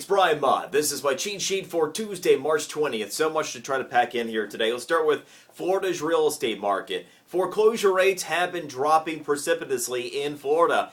Brian Mott. This is my cheat sheet for Tuesday, March 20th. So much to try to pack in here today. Let's start with Florida's real estate market. Foreclosure rates have been dropping precipitously in Florida.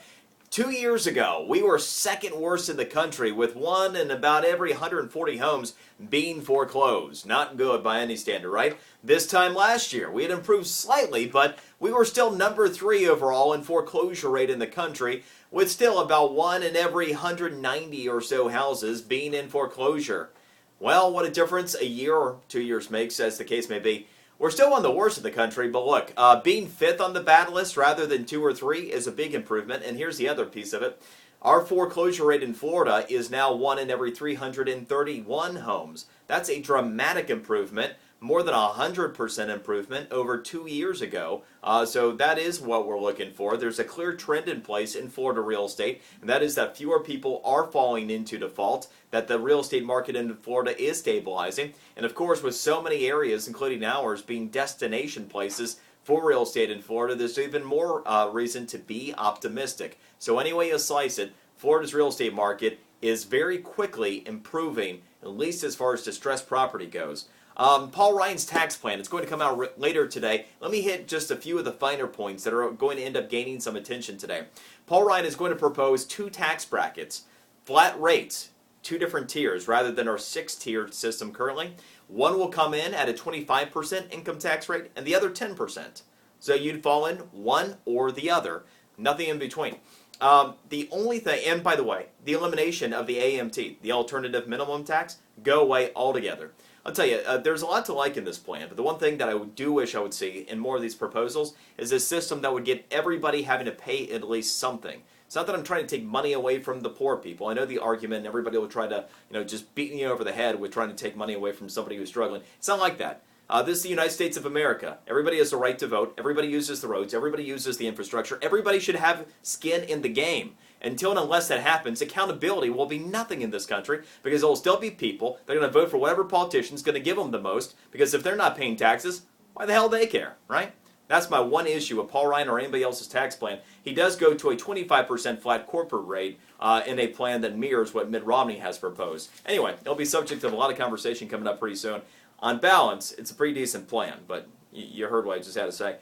2 years ago, we were second worst in the country, with one in about every 140 homes being foreclosed. Not good by any standard, right? This time last year, we had improved slightly, but we were still number 3 overall in foreclosure rate in the country, with still about one in every 190 or so houses being in foreclosure. Well, what a difference a year or 2 years makes, as the case may be. We're still one of the worst in the country, but look, being 5th on the bad list rather than 2 or 3 is a big improvement, and here's the other piece of it. Our foreclosure rate in Florida is now 1 in every 331 homes. That's a dramatic improvement, more than 100% improvement over 2 years ago. So that is what we're looking for. There's a clear trend in place in Florida real estate, and that is that fewer people are falling into default, that the real estate market in Florida is stabilizing, and of course with so many areas, including ours, being destination places for real estate in Florida, there's even more reason to be optimistic. So any way you slice it, Florida's real estate market is very quickly improving, at least as far as distressed property goes. Paul Ryan's tax plan, it's going to come out later today. Let me hit just a few of the finer points that are going to end up gaining some attention today. Paul Ryan is going to propose 2 tax brackets, flat rates, 2 different tiers rather than our 6-tiered system currently. One will come in at a 25% income tax rate and the other 10%. So you'd fall in one or the other, nothing in between. The only thing, and by the way, the elimination of the AMT, the alternative minimum tax, go away altogether. I'll tell you, there's a lot to like in this plan, but the one thing that I do wish I would see in more of these proposals is a system that would get everybody having to pay at least something. It's not that I'm trying to take money away from the poor people. I know the argument, and everybody will try to, just beat me over the head with trying to take money away from somebody who's struggling. It's not like that. This is the United States of America. Everybody has the right to vote. Everybody uses the roads. Everybody uses the infrastructure. Everybody should have skin in the game. Until and unless that happens, accountability will be nothing in this country, because there will still be people that are going to vote for whatever politician's going to give them the most, because if they're not paying taxes, why the hell do they care, right? That's my one issue with Paul Ryan or anybody else's tax plan. He does go to a 25% flat corporate rate in a plan that mirrors what Mitt Romney has proposed. Anyway, it'll be subject to a lot of conversation coming up pretty soon. On balance, it's a pretty decent plan, but you heard what I just had to say.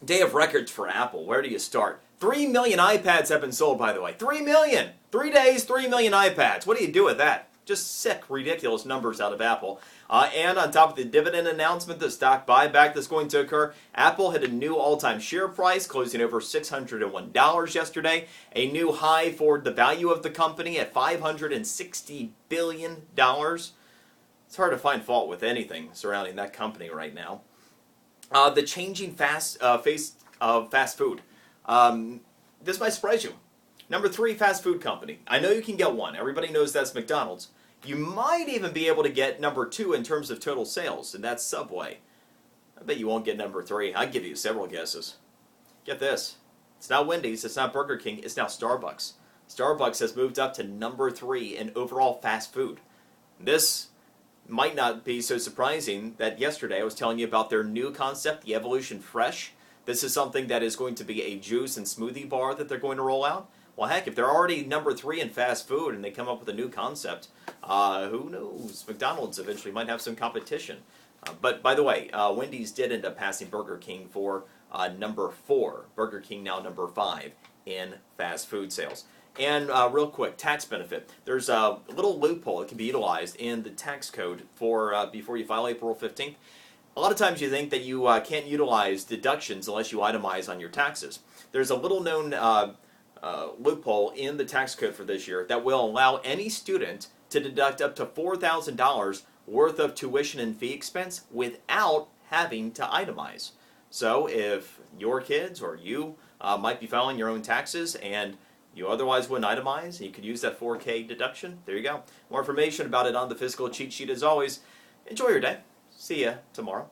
Day of records for Apple. Where do you start? 3 million iPads have been sold, by the way. 3 million! 3 days, 3 million iPads. What do you do with that? Just sick, ridiculous numbers out of Apple. And on top of the dividend announcement, the stock buyback that's going to occur, Apple hit a new all-time share price, closing over $601 yesterday. A new high for the value of the company at $560 billion. It's hard to find fault with anything surrounding that company right now. The changing face of fast food. This might surprise you. Number 3 fast food company. I know you can get one. Everybody knows that's McDonald's. You might even be able to get number 2 in terms of total sales, and that's Subway. I bet you won't get number 3. I'll give you several guesses. Get this. It's not Wendy's, it's not Burger King, it's now Starbucks. Starbucks has moved up to number 3 in overall fast food. This might not be so surprising that yesterday I was telling you about their new concept, the Evolution Fresh. This is something that is going to be a juice and smoothie bar that they're going to roll out. Well, heck, if they're already number 3 in fast food and they come up with a new concept, who knows? McDonald's eventually might have some competition. But by the way, Wendy's did end up passing Burger King for number 4. Burger King now number 5 in fast food sales. And real quick, tax benefit. There's a little loophole that can be utilized in the tax code for before you file April 15th. A lot of times you think that you can't utilize deductions unless you itemize on your taxes. There's a little known loophole in the tax code for this year that will allow any student to deduct up to $4,000 worth of tuition and fee expense without having to itemize. So if your kids or you might be filing your own taxes and you otherwise wouldn't itemize, you could use that $4K deduction. There you go. More information about it on the fiscal cheat sheet as always. Enjoy your day. See ya tomorrow.